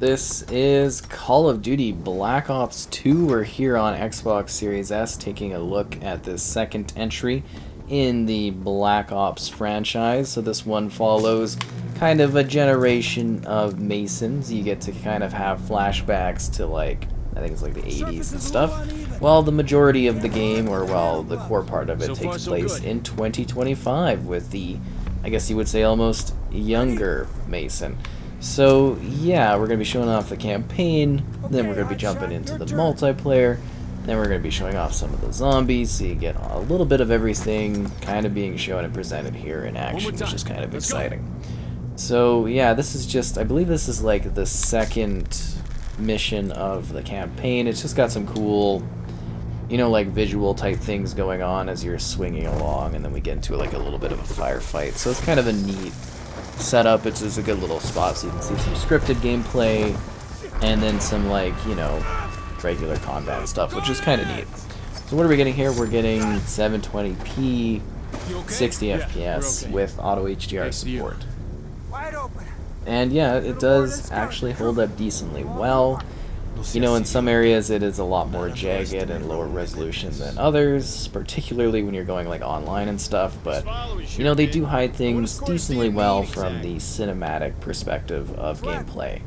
This is Call of Duty Black Ops 2. We're here on Xbox Series S taking a look at the second entry in the Black Ops franchise. So this one follows kind of a generation of Masons. You get to kind of have flashbacks to like, I think it's like the 80s and stuff. While the majority of the game, or well, the core part of it takes place in 2025 with the, I guess you would say, almost younger Mason. So yeah, we're going to be showing off the campaign, then we're going to be jumping into the multiplayer, then we're going to be showing off some of the zombies, so you get a little bit of everything kind of being shown and presented here in action, which is kind of exciting. So yeah, this is just, I believe this is like the second mission of the campaign. It's just got some cool, you know, like visual type things going on as you're swinging along, and then we get into like a little bit of a firefight. So it's kind of a neat setup. It's a good little spot, so you can see some scripted gameplay and then some, like, you know, regular combat stuff, which is kind of neat. So what are we getting here? We're getting 720p 60 FPS with auto HDR support. And yeah, it does actually hold up decently well. You know, in some areas it is a lot more jagged and lower resolution than others, particularly when you're going like online and stuff, but you know, they do hide things decently well from the cinematic perspective of gameplay.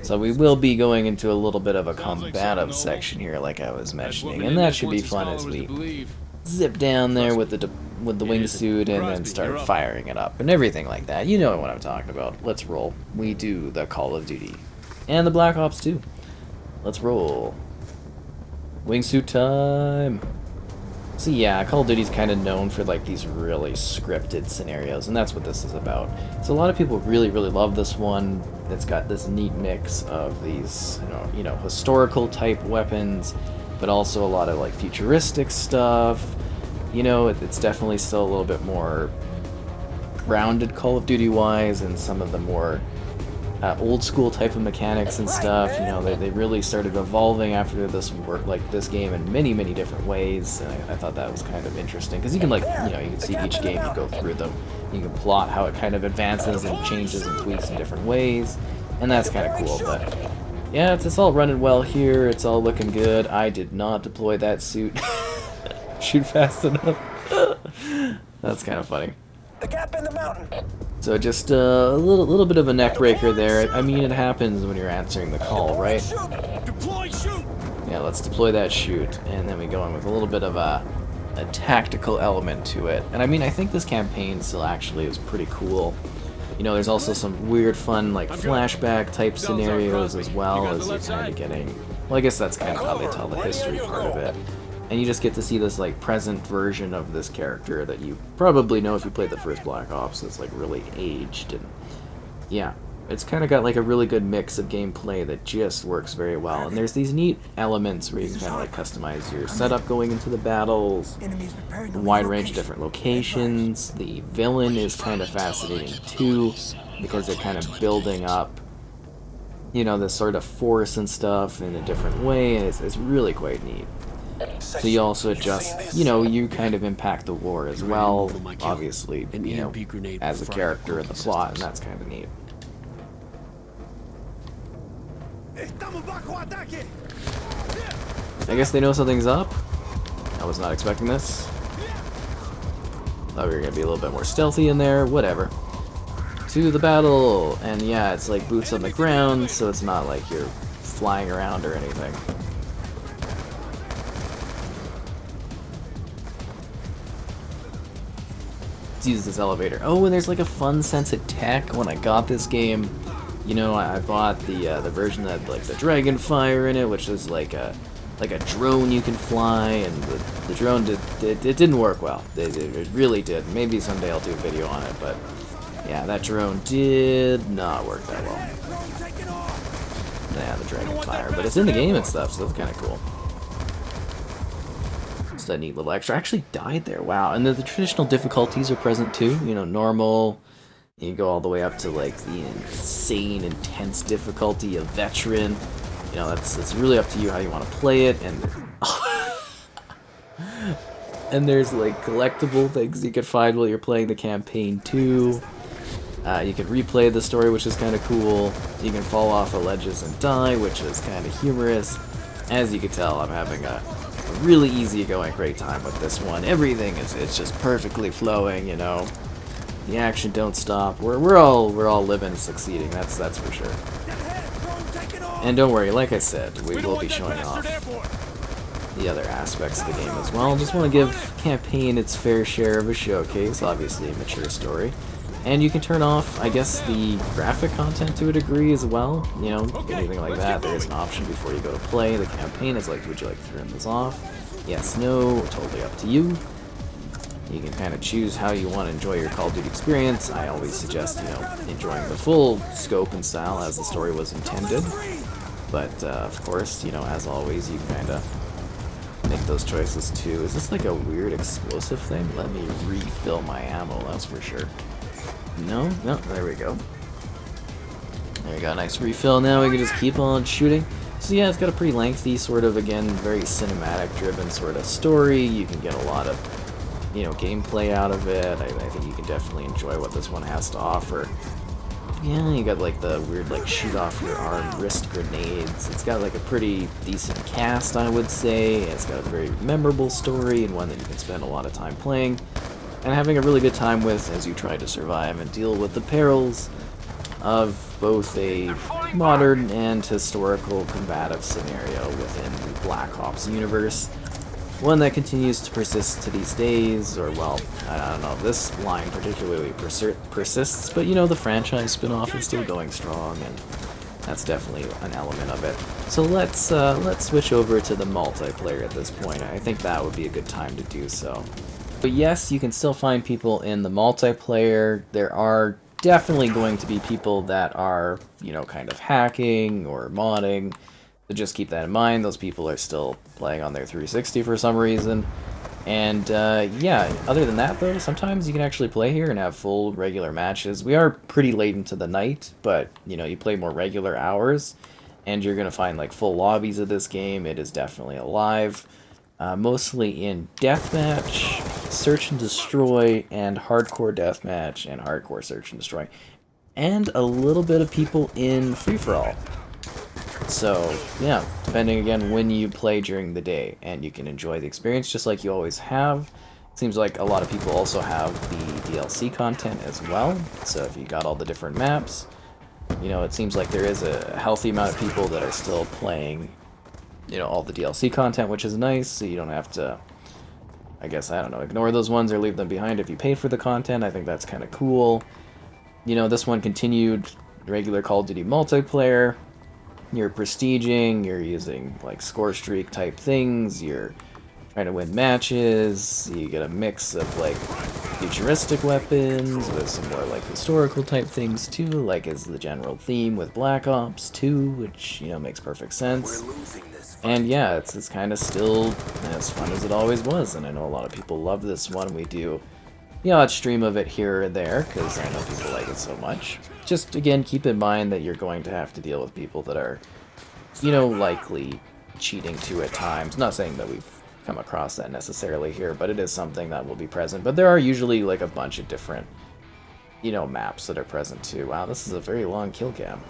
So we will be going into a little bit of a combative section here, like I was mentioning, and that should be fun as we zip down there with the wingsuit and then start firing it up and everything like that. You know what I'm talking about. Let's roll. We do the Call of Duty and the Black Ops 2. Let's roll. Wingsuit time. So yeah, Call of Duty's kind of known for like these really scripted scenarios, and that's what this is about. So a lot of people really love this one. It's got this neat mix of these, you know, historical type weapons, but also a lot of like futuristic stuff. You know, it's definitely still a little bit more grounded Call of Duty wise, and some of the more old school type of mechanics and stuff. You know, they really started evolving after this work, like this game, in many different ways, and I thought that was kind of interesting, because you can, like, you know, you can see each game, you go through them, you can plot how it kind of advances and changes and tweaks in different ways, and that's kind of cool. But yeah, it's all running well here, it's all looking good. I did not deploy that suit shoot fast enough. That's kind of funny. The gap in the mountain. So just a little bit of a neck breaker there. I mean, it happens when you're answering the call, right? Yeah, let's deploy that shoot, and then we go in with a little bit of a tactical element to it. And I mean, I think this campaign still actually is pretty cool. You know, there's also some weird, fun, like flashback type scenarios as well, as you're kind of getting. Well, I guess that's kind of how they tell the history part of it. And you just get to see this like present version of this character that you probably know if you played the first Black Ops. It's like really aged, and yeah, it's kind of got like a really good mix of gameplay that just works very well. And there's these neat elements where you can kind of like customize your setup going into the battles, a wide range of different locations. The villain is kind of fascinating too, because they're kind of building up, you know, this sort of force and stuff in a different way, and it's really quite neat. So you also adjust, you know, you kind of impact the war as well, obviously, you know, as a character in the plot, and that's kind of neat. I guess they know something's up. I was not expecting this. Thought we were going to be a little bit more stealthy in there, whatever. To the battle! And yeah, it's like boots on the ground, so it's not like you're flying around or anything. Use this elevator. Oh, and there's like a fun sense of tech when I got this game. You know, I bought the version that had like the dragon fire in it, which is like a drone you can fly, and the drone it didn't work well. It really did. Maybe someday I'll do a video on it, but yeah, that drone did not work that well. Yeah, the dragon fire, but it's in the game and stuff, so that's kind of cool. A neat little extra. I actually died there. Wow. And the traditional difficulties are present too. You know, normal. You go all the way up to like the insane, intense difficulty of veteran. You know, that's really up to you how you want to play it. And and there's like collectible things you can find while you're playing the campaign too. You can replay the story, which is kind of cool. You can fall off of ledges and die, which is kind of humorous. As you can tell, I'm having a really easygoing great time with this one. Everything it's just perfectly flowing, you know. The action don't stop. We're all living and succeeding. That's for sure. And don't worry, like I said, we will be showing off the other aspects of the game as well. Just want to give campaign its fair share of a showcase. Obviously, a mature story. And you can turn off, I guess, the graphic content to a degree as well. You know, anything like that. There is an option before you go to play. The campaign is like, would you like to turn this off? Yes, no, totally up to you. You can kind of choose how you want to enjoy your Call of Duty experience. I always suggest, you know, enjoying the full scope and style as the story was intended. But, of course, you know, as always, you kind of make those choices too. Is this like a weird explosive thing? Let me refill my ammo, that's for sure. No, there we go. There we go, nice refill. Now we can just keep on shooting. So yeah, it's got a pretty lengthy, sort of, again, very cinematic-driven sort of story. You can get a lot of, you know, gameplay out of it. I think you can definitely enjoy what this one has to offer. Yeah, you got like the weird like shoot off your arm wrist grenades. It's got like a pretty decent cast, I would say. It's got a very memorable story and one that you can spend a lot of time playing and having a really good time with as you try to survive and deal with the perils of both a modern and historical combative scenario within the Black Ops universe. One that continues to persist to these days, or well, I don't know if this line particularly persists, but you know, the franchise spin-off is still going strong, and that's definitely an element of it. So let's switch over to the multiplayer at this point. I think that would be a good time to do so. But yes, you can still find people in the multiplayer. There are definitely going to be people that are, you know, kind of hacking or modding. So just keep that in mind. Those people are still playing on their 360 for some reason. And yeah, other than that though, sometimes you can actually play here and have full regular matches. We are pretty late into the night, but you know, you play more regular hours and you're gonna find like full lobbies of this game. It is definitely alive. Mostly in deathmatch, search and destroy, and hardcore deathmatch and hardcore search and destroy. And a little bit of people in free-for-all. So, yeah, depending again when you play during the day, and you can enjoy the experience just like you always have. Seems like a lot of people also have the DLC content as well, so if you got all the different maps, you know, it seems like there is a healthy amount of people that are still playing, you know, all the DLC content, which is nice, so you don't have to, I guess, I don't know, ignore those ones or leave them behind if you paid for the content. I think that's kind of cool. You know, this one continued regular Call of Duty multiplayer. You're prestiging, you're using like score streak type things, you're trying to win matches, you get a mix of like futuristic weapons with some more like historical type things too, like is the general theme with Black Ops 2, which, you know, makes perfect sense. And yeah, it's kind of still as fun as it always was, and I know a lot of people love this one. We do the odd stream of it here or there, because I know people like it so much. Just, again, keep in mind that you're going to have to deal with people that are, you know, likely cheating too at times. Not saying that we've come across that necessarily here, but it is something that will be present. But there are usually, like, a bunch of different, you know, maps that are present too. Wow, this is a very long kill cam.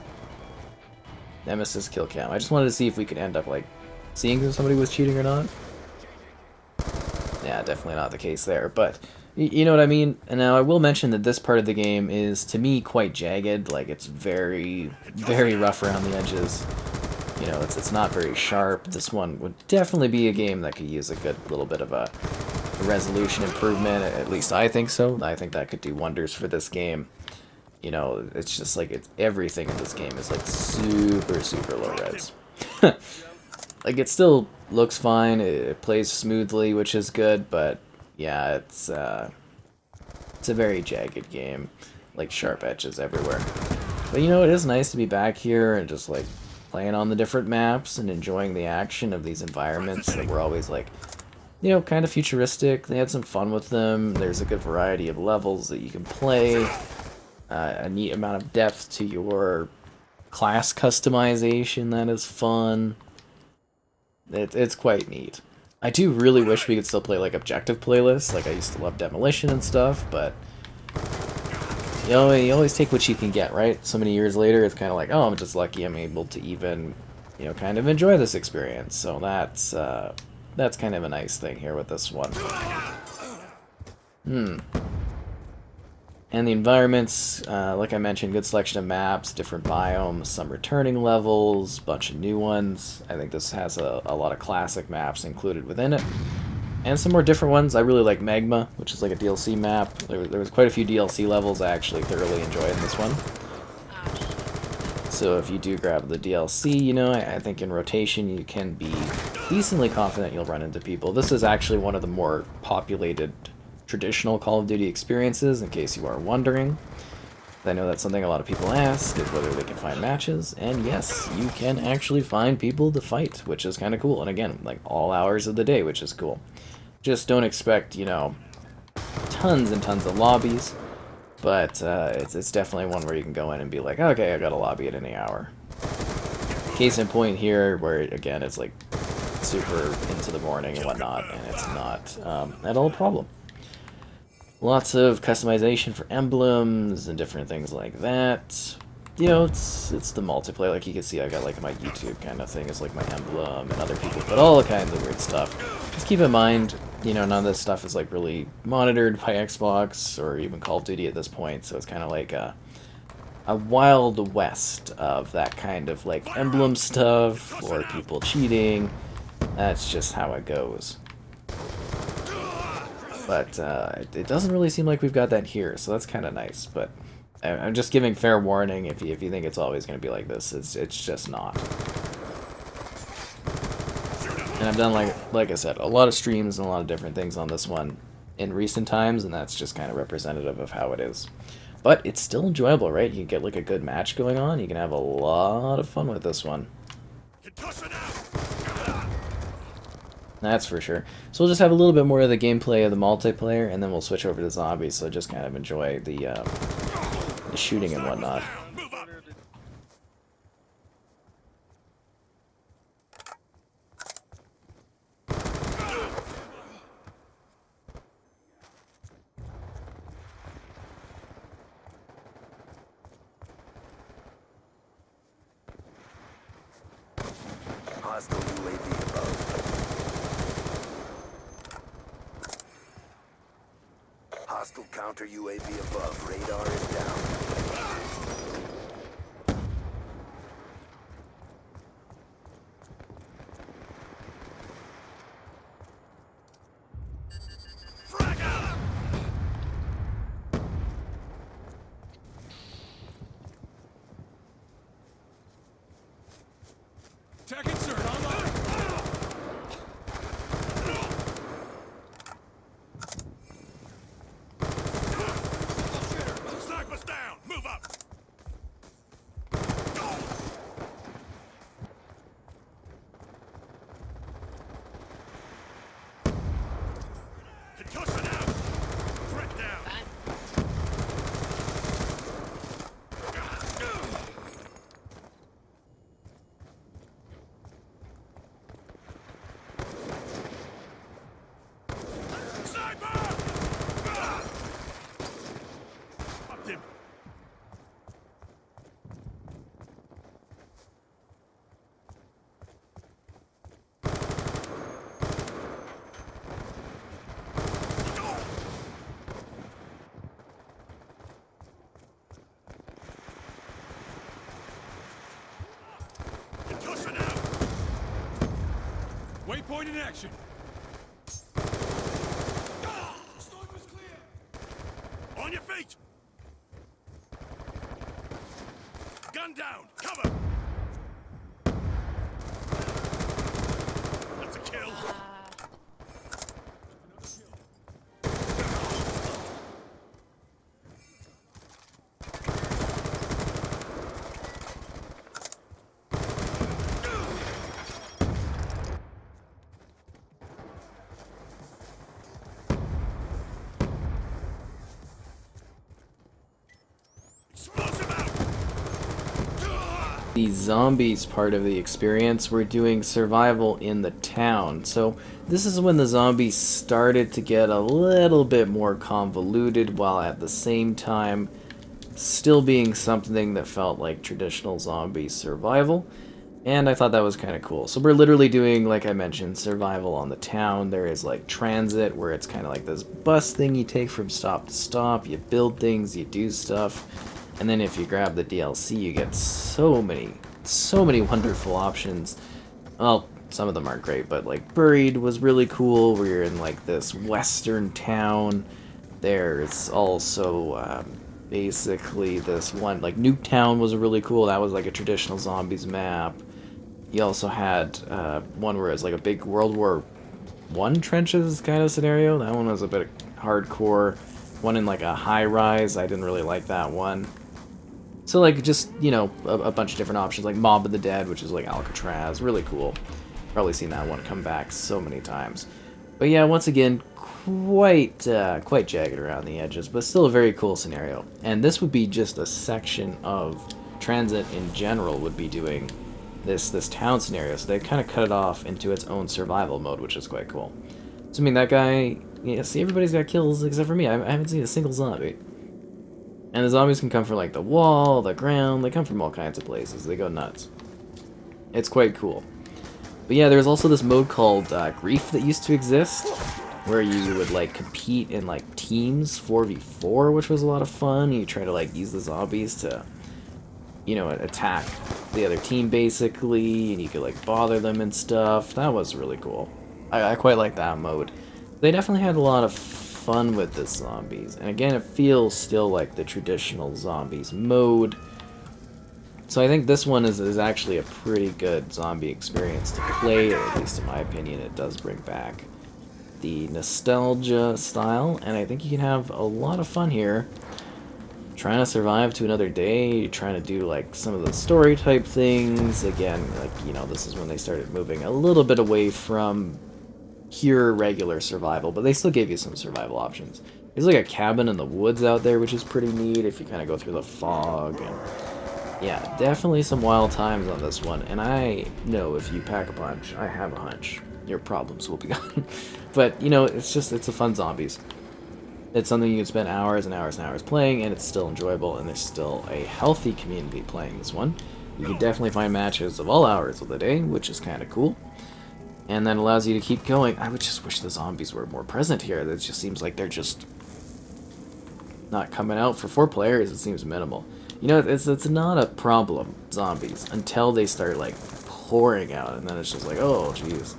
Nemesis kill cam. I just wanted to see if we could end up, like, seeing if somebody was cheating or not. Yeah, definitely not the case there, but you know what I mean? And now I will mention that this part of the game is, to me, quite jagged. Like, it's very, very rough around the edges. You know, it's not very sharp. This one would definitely be a game that could use a good little bit of a resolution improvement. At least I think so. I think that could do wonders for this game. You know, it's just like, it's everything in this game is like super, super low res. Like, it still looks fine. It plays smoothly, which is good, but yeah, it's a very jagged game, like sharp edges everywhere. But you know, it is nice to be back here and just like playing on the different maps and enjoying the action of these environments that were always like, you know, kind of futuristic. They had some fun with them. There's a good variety of levels that you can play. A neat amount of depth to your class customization that is fun. It's quite neat. I do really wish we could still play like objective playlists, like I used to love Demolition and stuff, but you always take what you can get, right? So many years later, it's kind of like, oh, I'm just lucky I'm able to even, kind of enjoy this experience. So that's kind of a nice thing here with this one. And the environments, like I mentioned, good selection of maps, different biomes, some returning levels, bunch of new ones. I think this has a lot of classic maps included within it. And some more different ones. I really like Magma, which is like a DLC map. There was quite a few DLC levels I actually thoroughly enjoyed in this one. So if you do grab the DLC, I think in rotation you can be decently confident you'll run into people. This is actually one of the more populated traditional Call of Duty experiences, in case you are wondering. I know that's something a lot of people ask, is whether they can find matches, and yes, you can actually find people to fight, which is kind of cool. And again, like all hours of the day, which is cool. Just don't expect, tons and tons of lobbies, but it's definitely one where you can go in and be like, okay, I got a lobby at any hour. Case in point here, where again, it's like super into the morning and whatnot, and it's not at all a problem. Lots of customization for emblems and different things like that. It's the multiplayer. Like you can see, I got like my YouTube kind of thing is like my emblem, and other people put all kinds of weird stuff. Just keep in mind, none of this stuff is like really monitored by Xbox or even Call of Duty at this point. So it's kind of like a wild west of that kind of like emblem stuff or people cheating. That's just how it goes. But it doesn't really seem like we've got that here, so that's kind of nice. But I'm just giving fair warning if you think it's always going to be like this. It's just not. And I've done, like I said, a lot of streams and a lot of different things on this one in recent times, and that's just kind of representative of how it is. But it's still enjoyable, right? You can get like a good match going on. You can have a lot of fun with this one. That's for sure. So we'll just have a little bit more of the gameplay of the multiplayer, and then we'll switch over to zombies, so just kind of enjoy the shooting and whatnot. Hostile UAV above. Hostile counter UAV above. Radar is down. Tech insert online. Sniper's down. Move up. Concussion out. Threat down. Waypoint in action. Sniper's clear. On your feet. Gun down. Cover. That's a kill. The zombies part of the experience, we're doing survival in the town. So this is when the zombies started to get a little bit more convoluted, while at the same time still being something that felt like traditional zombie survival. And I thought that was kind of cool. So we're literally doing, like I mentioned, survival on the town. There is like transit, where it's kind of like this bus thing you take from stop to stop. You build things, you do stuff. And then if you grab the DLC, you get so many wonderful options. Well, some of them aren't great, but like Buried was really cool, where you're in like this western town. There's also basically this one, like Nuketown was really cool. That was like a traditional zombies map. You also had one where it's like a big World War One trenches kind of scenario. That one was a bit hardcore. One in like a high rise. I didn't really like that one. So like just, you know, a bunch of different options, like Mob of the Dead, which is like Alcatraz, really cool. Probably seen that one come back so many times. But yeah, once again, quite jagged around the edges, but still a very cool scenario. And this would be just a section of Transit in general would be doing this town scenario. So they kind of cut it off into its own survival mode, which is quite cool. So I mean, that guy, yeah, see, everybody's got kills except for me. I haven't seen a single zombie. And the zombies can come from like the wall, the ground, they come from all kinds of places. They go nuts. It's quite cool. But yeah, there's also this mode called Grief that used to exist, where you would like compete in like teams 4v4, which was a lot of fun. You try to like use the zombies to, you know, attack the other team basically, and you could like bother them and stuff. That was really cool. I quite like that mode. They definitely had a lot of fun with the zombies, and again, it feels still like the traditional zombies mode. So I think this one is actually a pretty good zombie experience to play, or at least in my opinion, it does bring back the nostalgia style, and I think you can have a lot of fun here trying to survive to another day, trying to do like some of the story type things. Again, like, you know, this is when they started moving a little bit away from pure regular survival, but they still gave you some survival options. There's like a cabin in the woods out there, which is pretty neat if you kind of go through the fog. And yeah, definitely some wild times on this one, and I know if you pack a punch, I have a hunch, your problems will be gone. But, you know, it's a fun zombies. It's something you can spend hours and hours and hours playing, and it's still enjoyable, and there's still a healthy community playing this one. You can definitely find matches of all hours of the day, which is kind of cool. And that allows you to keep going. I would just wish the zombies were more present here. It just seems like they're just not coming out. For 4 players, it seems minimal. You know, it's not a problem, zombies, until they start, like, pouring out, and then it's just like, oh, jeez.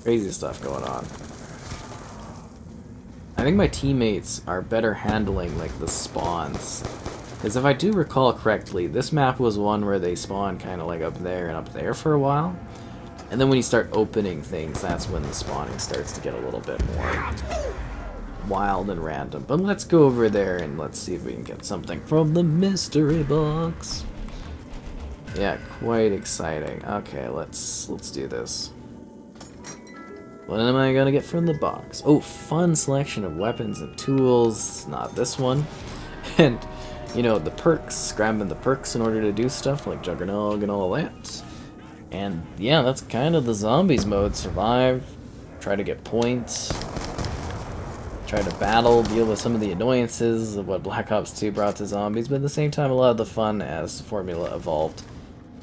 Crazy stuff going on. I think my teammates are better handling, like, the spawns. Because if I do recall correctly, this map was one where they spawn kind of, like, up there and up there for a while. And then when you start opening things, that's when the spawning starts to get a little bit more wild and random. But let's go over there and let's see if we can get something from the mystery box. Yeah, quite exciting. Okay, let's do this. What am I gonna get from the box? Oh, fun selection of weapons and tools. Not this one. And, you know, the perks, grabbing the perks in order to do stuff like Juggernog and all that. And yeah, that's kind of the zombies mode. Survive, try to get points, try to battle, deal with some of the annoyances of what Black Ops 2 brought to zombies, but at the same time a lot of the fun as the formula evolved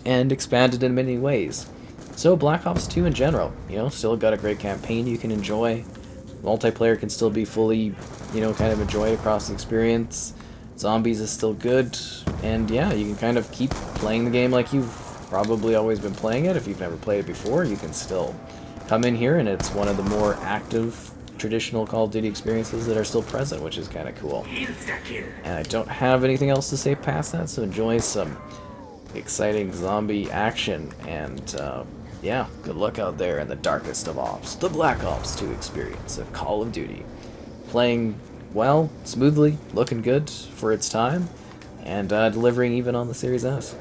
and expanded in many ways. So Black Ops 2 in general, you know, still got a great campaign you can enjoy. Multiplayer can still be fully, you know, kind of enjoyed across the experience. Zombies is still good, and yeah, you can kind of keep playing the game like you've probably always been playing it. If you've never played it before, you can still come in here, and it's one of the more active traditional Call of Duty experiences that are still present, which is kind of cool. And I don't have anything else to say past that, so enjoy some exciting zombie action, and yeah, good luck out there in the darkest of ops, the Black Ops 2 experience of Call of Duty. Playing well, smoothly, looking good for its time, and delivering even on the Series S.